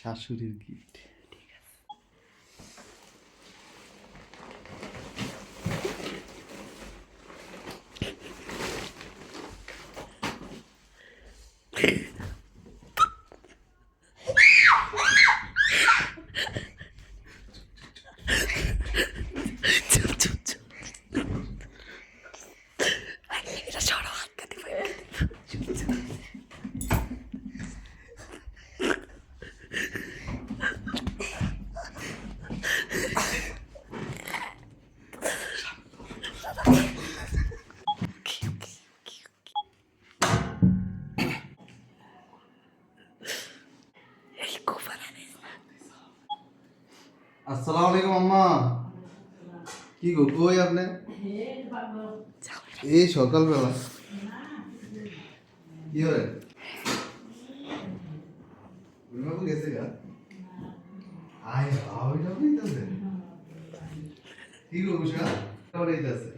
শাশুড়ির গিফট। আসসালামু আলাইকুম আম্মা। কি গো কই আপনি? এই সকালবেলা কি হয়? বাবু গেছে গা? আয় আয় যাবে নিতেছে। কি গো বুঝা? কেমন নিতেছে?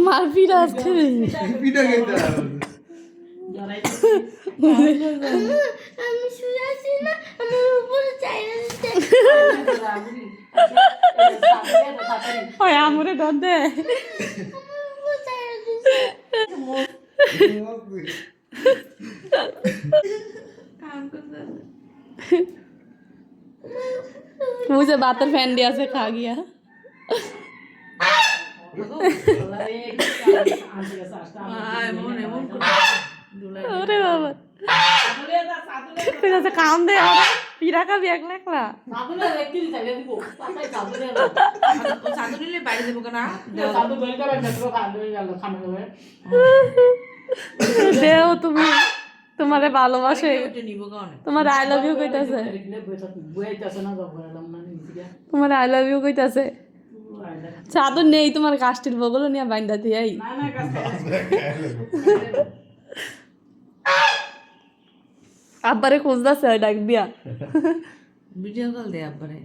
মারপিট আজকে পিঠা খেতে আমি শুয়ে আছি না, আমার উপরে চাইনা দিতে। ওই আমরে ডর দে আমার উপরে চাইনা দিতে। मुझे बातर फैन दिया से खा गया अरे बाबा कैसे काम दे यार पीरा का भी अगला अगला देओ तुम्हें তোমারে ভালোবাসে তোমার আই লাভ ইউ কইতাছে তোমার আই লাভ ইউ কইতাছে চাদর নেই তোমার কাষ্টির বগল নিয়ে বাইন্দা দিয়াই আব্বারে খুঁজতাছে ডাক দিয়া ভিডিও কল দে আব্বারে